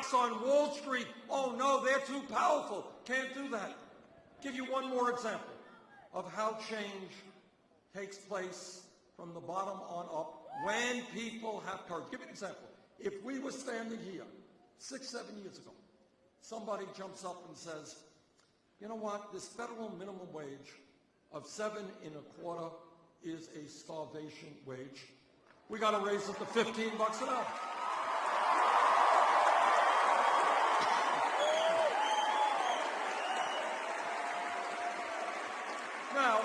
stocks on Wall Street. Oh no, they're too powerful. Can't do that. Give you one more example of how change takes place from the bottom on up when people have courage. Give you an example. If we were standing here 6, 7 years ago, somebody jumps up and says, you know what, this federal minimum wage of $7.25 is a starvation wage. We got to raise it to $15 an hour. Now,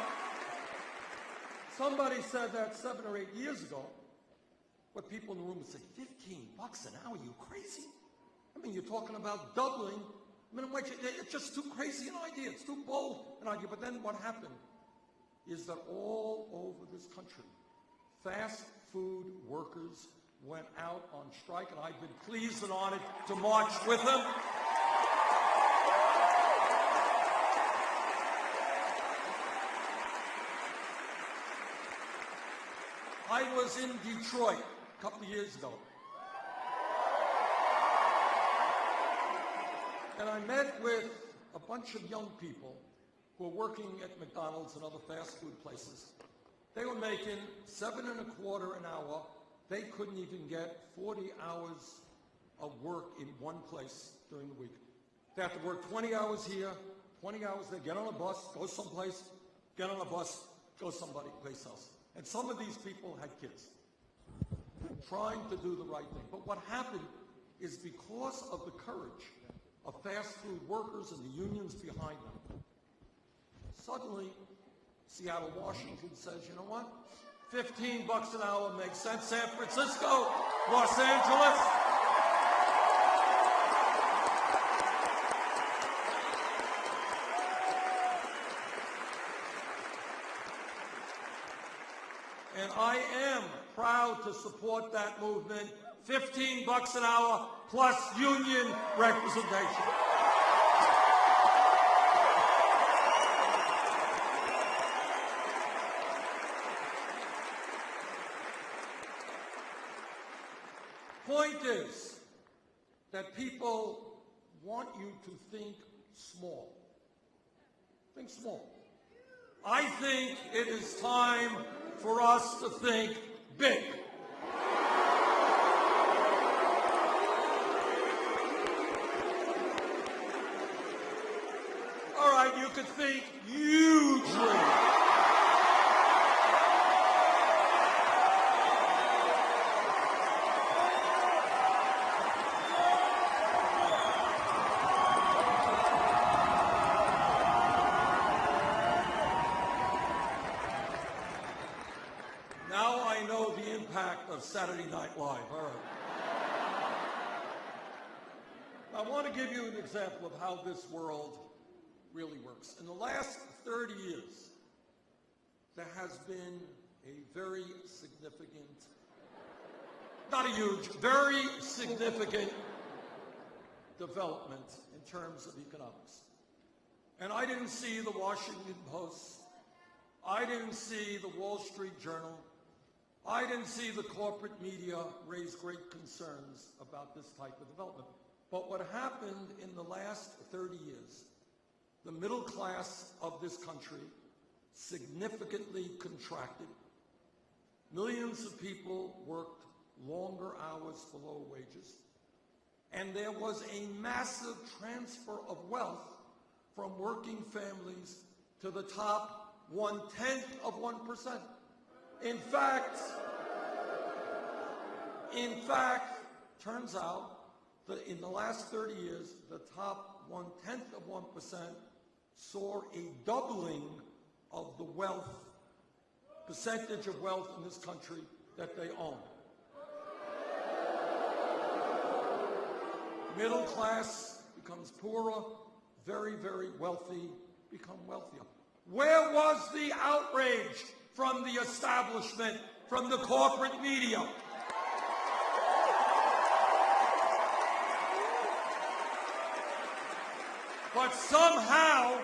somebody said that 7 or 8 years ago, but people in the room would say, $15 an hour, you crazy? I mean, you're talking about doubling minimum wage. It's just too crazy an idea. It's too bold an idea. But then what happened is that all over this country, fast food workers went out on strike, and I've been pleased and honored to march with them. I was in Detroit a couple of years ago, and I met with a bunch of young people who were working at McDonald's and other fast food places. They were making $7.25 an hour. They couldn't even get 40 hours of work in one place during the week. They have to work 20 hours here, 20 hours there, get on a bus, go someplace, get on a bus, go someplace else. And some of these people had kids trying to do the right thing. But what happened is because of the courage of fast food workers and the unions behind them, suddenly Seattle, Washington says, you know what? $15 an hour makes sense. San Francisco, Los Angeles. And I am proud to support that movement. $15 an hour plus union representation. Point is that people want you to think small. Think small. I think it is time for us to think big. All right, you could think hugely. Now I know the impact of Saturday Night Live. All right. I want to give you an example of how this world really works. In the last 30 years, there has been a very significant, not a huge, very significant development in terms of economics. And I didn't see the Washington Post. I didn't see the Wall Street Journal. I didn't see the corporate media raise great concerns about this type of development. But what happened in the last 30 years, the middle class of this country significantly contracted. Millions of people worked longer hours for lower wages. And there was a massive transfer of wealth from working families to the top 0.1%. In fact, turns out that in the last 30 years, the top 0.1% saw a doubling of the wealth, percentage of wealth in this country that they own. Middle class becomes poorer, very, very wealthy become wealthier. Where was the outrage from the establishment, from the corporate media? But somehow,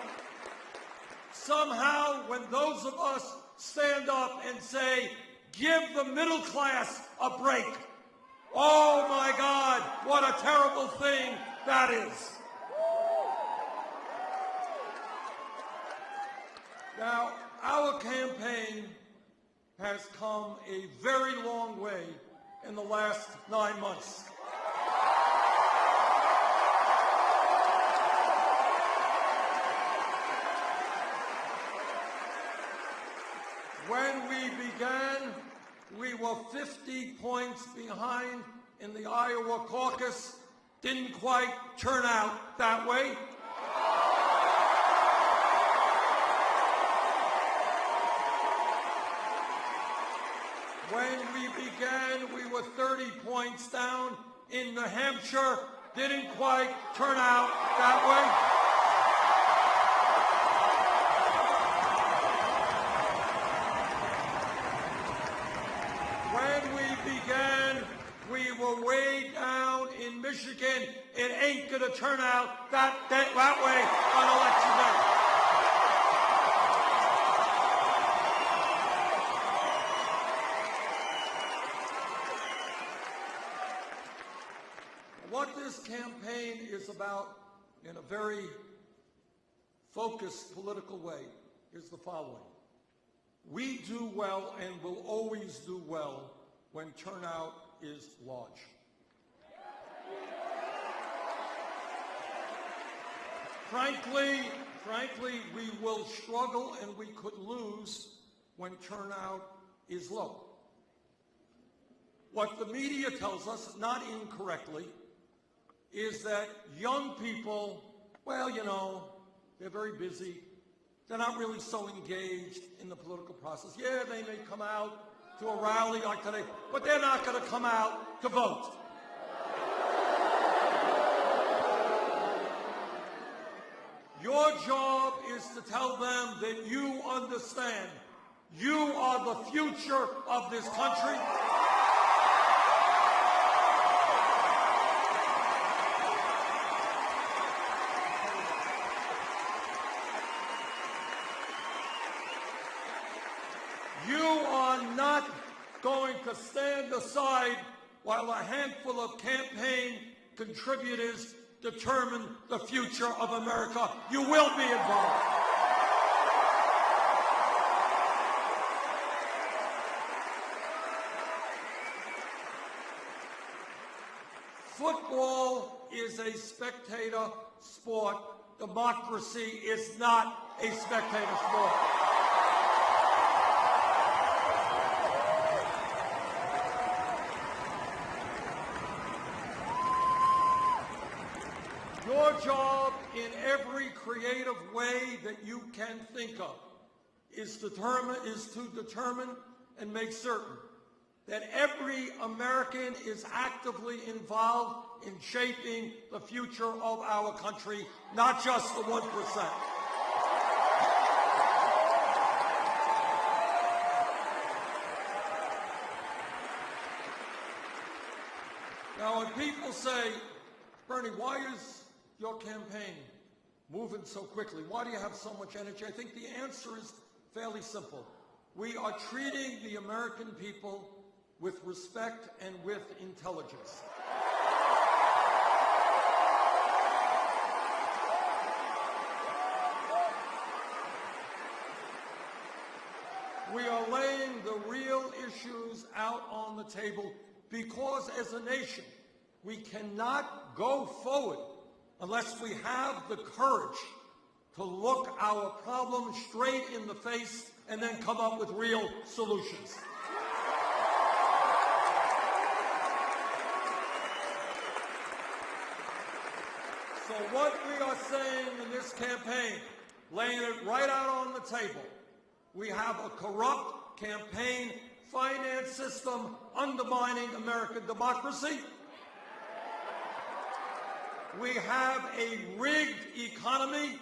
when those of us stand up and say, give the middle class a break, Oh my God, what a terrible thing that is. Now, our campaign has come a very long way in the last 9 months. When we began, we were 50 points behind in the Iowa caucus. Didn't quite turn out that way. When we began, we were 30 points down in New Hampshire. Didn't quite turn out that way. When we began, we were way down in Michigan. It ain't going to turn out that way on election day. What this campaign is about, in a very focused political way, is the following. We do well and will always do well when turnout is large. Frankly, we will struggle and we could lose when turnout is low. What the media tells us, not incorrectly, is that young people, well, you know, they're very busy. They're not really so engaged in the political process. Yeah, they may come out to a rally like today, but they're not going to come out to vote. Your job is to tell them that you understand. You are the future of this country. You are not going to stand aside while a handful of campaign contributors determine the future of America. You will be involved. Football is a spectator sport. Democracy is not a spectator sport. Your job in every creative way that you can think of is to determine and make certain that every American is actively involved in shaping the future of our country, not just the 1%. Now, when people say, Bernie, why is your campaign moving so quickly? Why do you have so much energy? I think the answer is fairly simple. We are treating the American people with respect and with intelligence. We are laying the real issues out on the table because as a nation, we cannot go forward unless we have the courage to look our problems straight in the face and then come up with real solutions. So what we are saying in this campaign, laying it right out on the table, we have a corrupt campaign finance system undermining American democracy. We have a rigged economy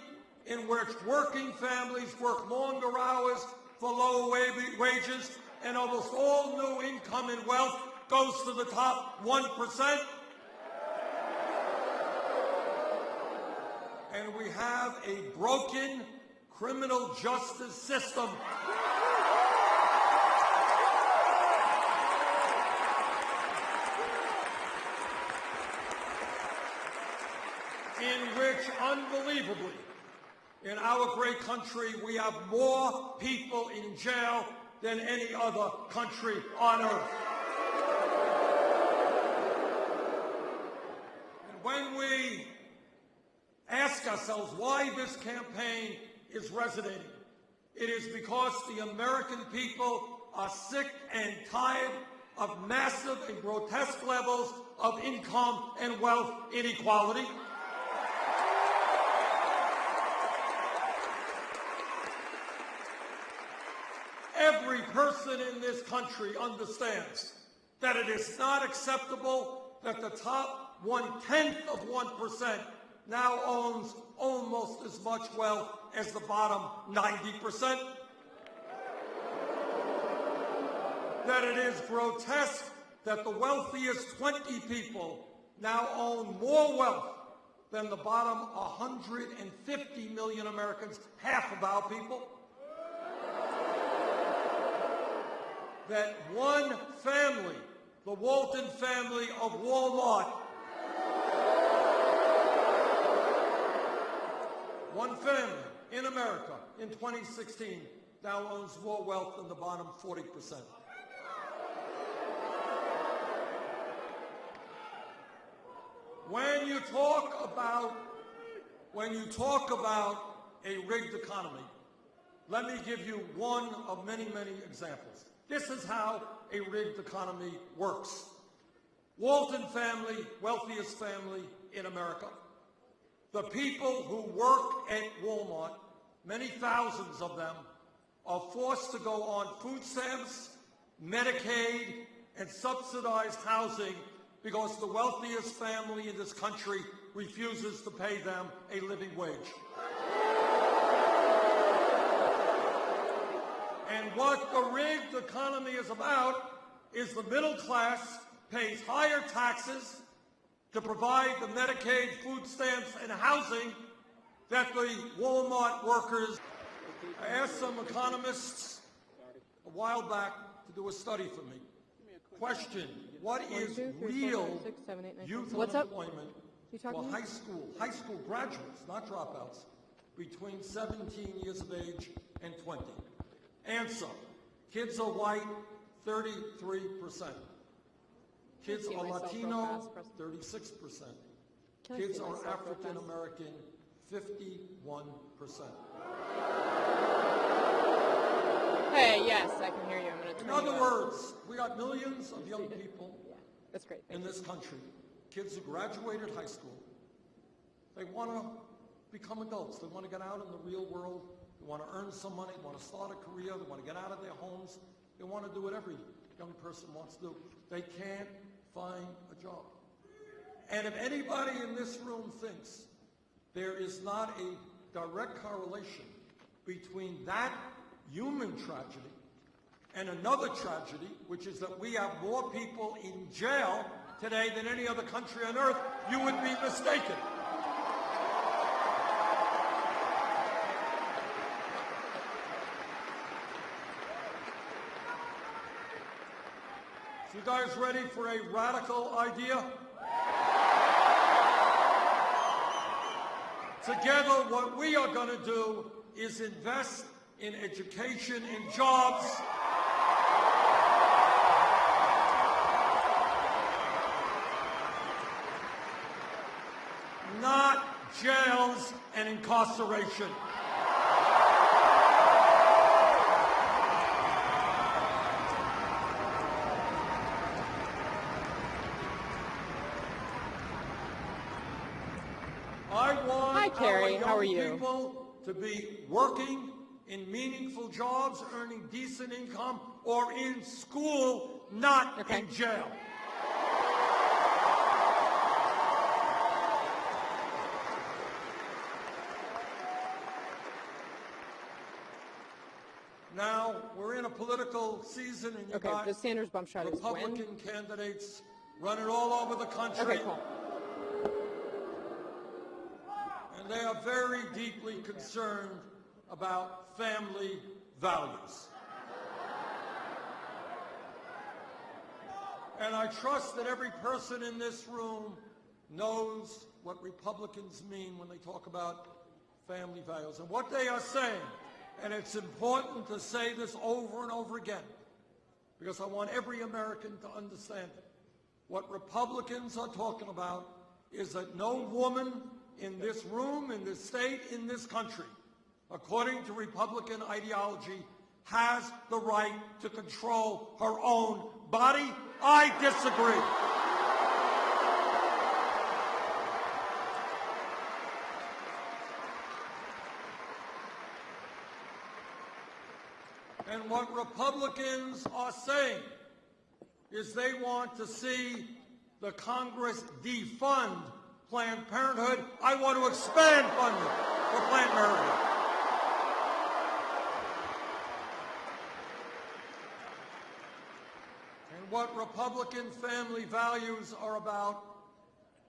in which working families work longer hours for lower wages, and almost all new income and wealth goes to the top 1%. And we have a broken criminal justice system. in which, unbelievably, in our great country, we have more people in jail than any other country on earth. And when we ask ourselves why this campaign is resonating, it is because the American people are sick and tired of massive and grotesque levels of income and wealth inequality. Every person in this country understands that it is not acceptable that the top 0.1% now owns almost as much wealth as the bottom 90%. That it is grotesque that the wealthiest 20 people now own more wealth than the bottom 150 million Americans, half of our people. That one family, the Walton family of Walmart, one family in America in 2016 now owns more wealth than the bottom 40%. When you talk about a rigged economy, let me give you one of many, many examples. This is how a rigged economy works. Walton family, wealthiest family in America. The people who work at Walmart, many thousands of them, are forced to go on food stamps, Medicaid, and subsidized housing because the wealthiest family in this country refuses to pay them a living wage. And what the rigged economy is about is the middle class pays higher taxes to provide the Medicaid, food stamps, and housing that the Walmart workers. I asked some economists a while back to do a study for me. Question, what is real youth unemployment for high school graduates, not dropouts, between 17 years of age and 20? Answer, kids are white, 33%. Kids are Latino, 36%. Kids are African American, 51%. Hey, yes, I can hear you. I'm going to turn In other words, we got millions of young people That's great. in this country, kids who graduated high school. They want to become adults. They want to get out in the real world. They want to earn some money. They want to start a career. They want to get out of their homes. They want to do what every young person wants to do. They can't find a job. And if anybody in this room thinks there is not a direct correlation between that human tragedy and another tragedy, which is that we have more people in jail today than any other country on earth, you would be mistaken. You guys ready for a radical idea? Together, what we are going to do is invest in education and jobs. Not jails and incarceration. I want Carrie. How are our you? young people to be working in meaningful jobs, earning decent income, or in school, not in jail. Now, we're in a political season, and you got the Sanders bump shot is when? Republican candidates running all over the country. Okay, cool. And they are very deeply concerned about family values. And I trust that every person in this room knows what Republicans mean when they talk about family values. And what they are saying, and it's important to say this over and over again, because I want every American to understand it. What Republicans are talking about is that no woman in this room, in this state, in this country, according to Republican ideology, has the right to control her own body. I disagree. And what Republicans are saying is they want to see the Congress defund Planned Parenthood. I want to expand funding for Planned Parenthood. And what Republican family values are about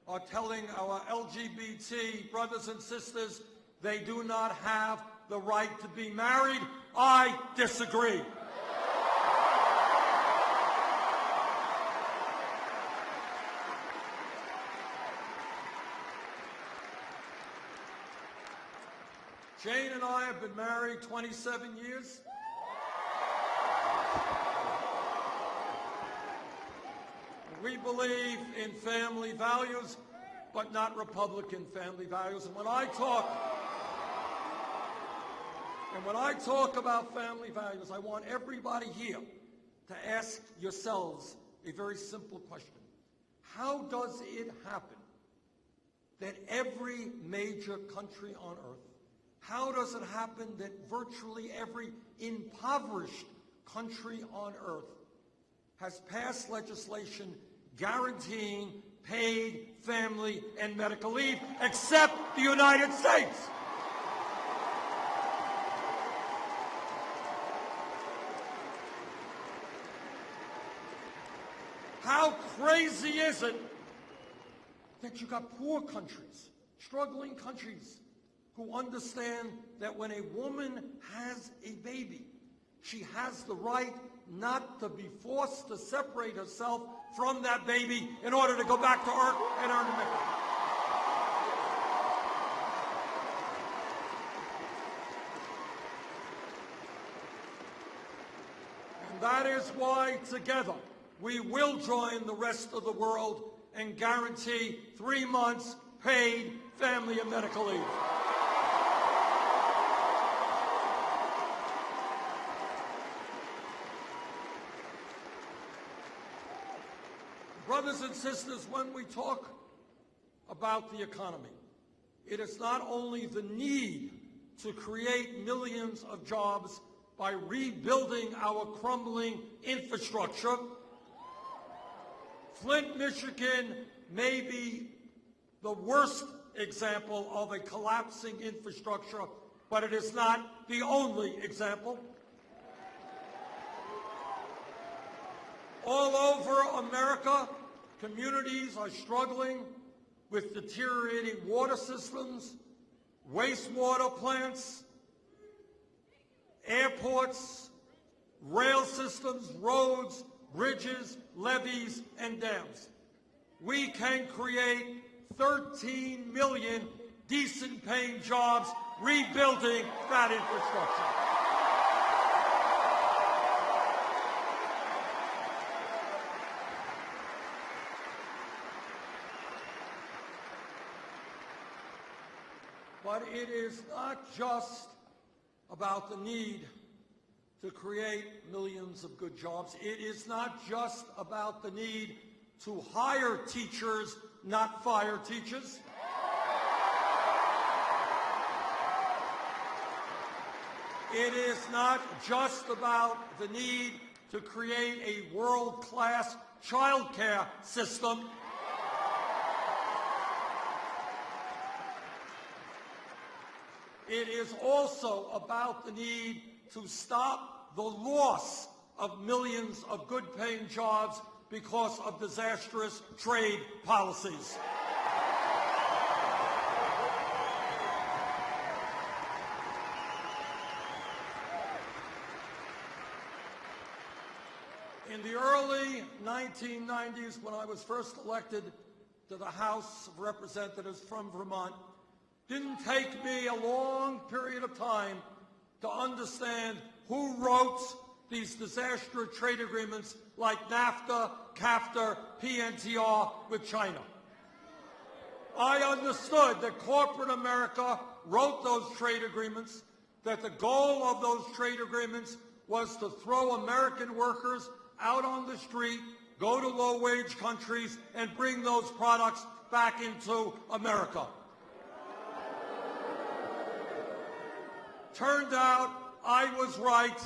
are telling our LGBT brothers and sisters they do not have the right to be married. I disagree. Jane and I have been married 27 years. We believe in family values, but not Republican family values. And when I talk about family values, I want everybody here to ask yourselves a very simple question. How does it happen that every major country on earth, how does it happen that virtually every impoverished country on earth has passed legislation guaranteeing paid family and medical leave, except the United States? How crazy is it that you got poor countries, struggling countries, who understand that when a woman has a baby, she has the right not to be forced to separate herself from that baby in order to go back to work and earn a living? And that is why together we will join the rest of the world and guarantee 3 months paid family and medical leave. Brothers and sisters, when we talk about the economy, it is not only the need to create millions of jobs by rebuilding our crumbling infrastructure. Flint, Michigan may be the worst example of a collapsing infrastructure, but it is not the only example. All over America, communities are struggling with deteriorating water systems, wastewater plants, airports, rail systems, roads, bridges, levees, and dams. We can create 13 million decent-paying jobs rebuilding that infrastructure. But it is not just about the need to create millions of good jobs. It is not just about the need to hire teachers, not fire teachers. It is not just about the need to create a world-class child care system. It is also about the need to stop the loss of millions of good-paying jobs because of disastrous trade policies. In the early 1990s, when I was first elected to to the House of Representatives from Vermont, didn't take me a long period of time to understand who wrote these disastrous trade agreements like NAFTA, CAFTA, PNTR with China. I understood that corporate America wrote those trade agreements, that the goal of those trade agreements was to throw American workers out on the street, go to low-wage countries, and bring those products back into America. Turned out I was right.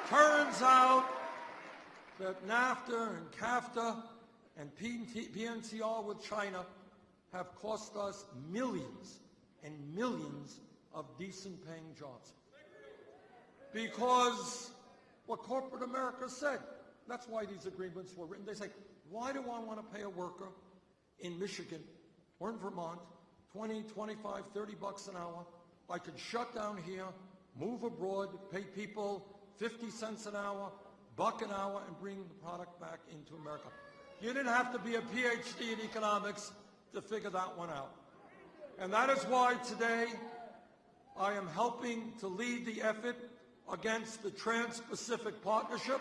Turns out that NAFTA and CAFTA and PNTR with China have cost us millions and millions of decent-paying jobs. Because what corporate America said, that's why these agreements were written. They say, why do I want to pay a worker in Michigan or in Vermont 20, 25, 30 bucks an hour? I could shut down here, move abroad, pay people 50 cents an hour, $1 an hour, and bring the product back into America. You didn't have to be a PhD in economics to figure that one out. And that is why today I am helping to lead the effort against the Trans-Pacific Partnership.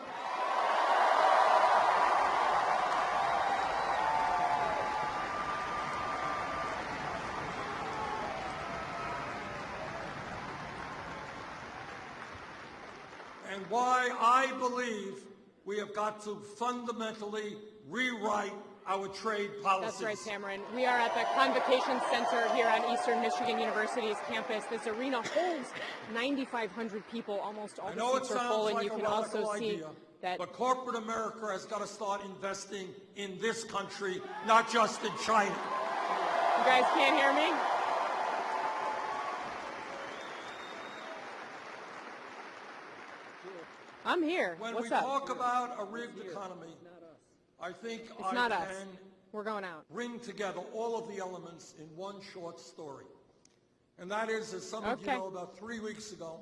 And why I believe we have got to fundamentally rewrite our trade policies. That's right, Cameron. We are at the Convocation Center here on Eastern Michigan University's campus. This arena holds 9,500 people. Almost all the seats are full, and you can also see that. But corporate America has got to start investing in this country, not just in China. You guys can't hear me? I'm here. When What's we up? talk about a rigged economy, I think It's not us. We're going out. Bring together all of the elements in one short story. And that is, as some of you know, about 3 weeks ago,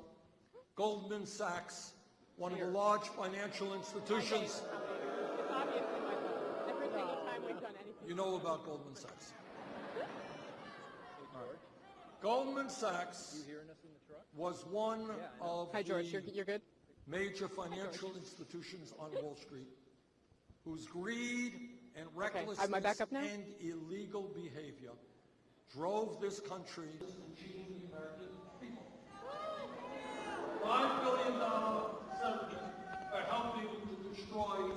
Goldman Sachs, one of the large financial institutions. It's obviously my fault. Every single time we've done anything. You know about Goldman Sachs. All right. Goldman Sachs was one of Hi, George. the You're good? major financial institutions on Wall Street whose greed and recklessness am I back up now? and illegal behavior drove this country and cheating the American people. $5 billion settlement are helping to destroy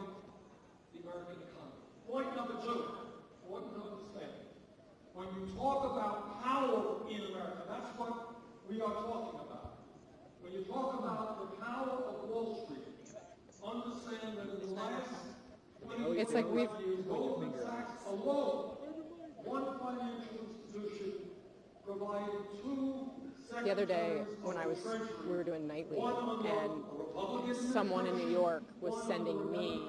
the American economy. Point number two, important to understand. When you talk about power in America, that's what we are talking about. When you talk about the power of Wall Street, understand that in the last 20 It's like we've. Goldman Sachs alone, one financial institution, provided two The other day, when we were doing nightly, and someone in New York was sending me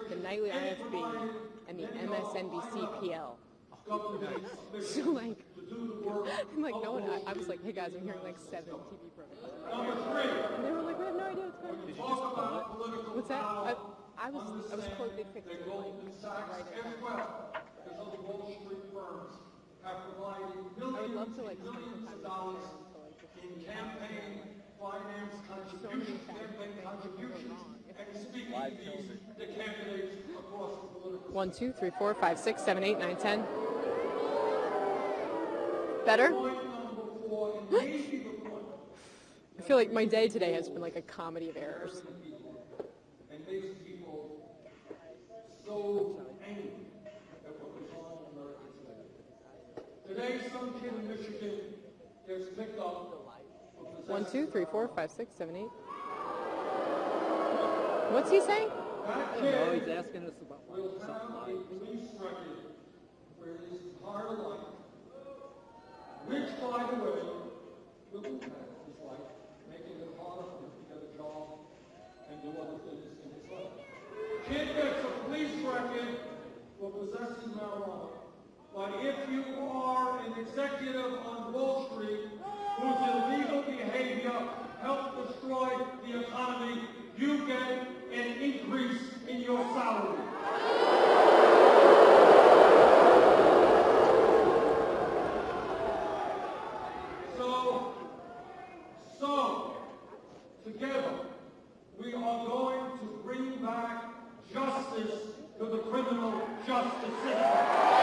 the nightly IFB and the MSNBC PL. So like, I'm like, no, I was like, hey guys, I'm hearing like 7 TV programs. And they were like, we have no idea what's going on. Did you just pull it? What's that? I was quote, they picked it like right in I would love to like spend some time in campaign finance contributions, campaign contributions, and speaking to the candidates across the political. 1, 2, 3, 4, 5, 6, 7, 8, 9, 10. Better? I feel like my day today has been like a comedy of errors. And makes people so angry at what goes on in America today. Today, some kid in Michigan gets picked up. 1, 2, 3, 4, 5, 6, 7, 8. What's he saying? That No, kid he's asking us about will have a police record for his entire life, which, by the way, will impact his life, making it harder for him to get a job and do other things in his life. Kid gets a police record for possessing marijuana. But if you are an executive on Wall Street whose illegal behavior destroyed the economy, you get an increase in your salary. So, together, we are going to bring back justice to the criminal justice system.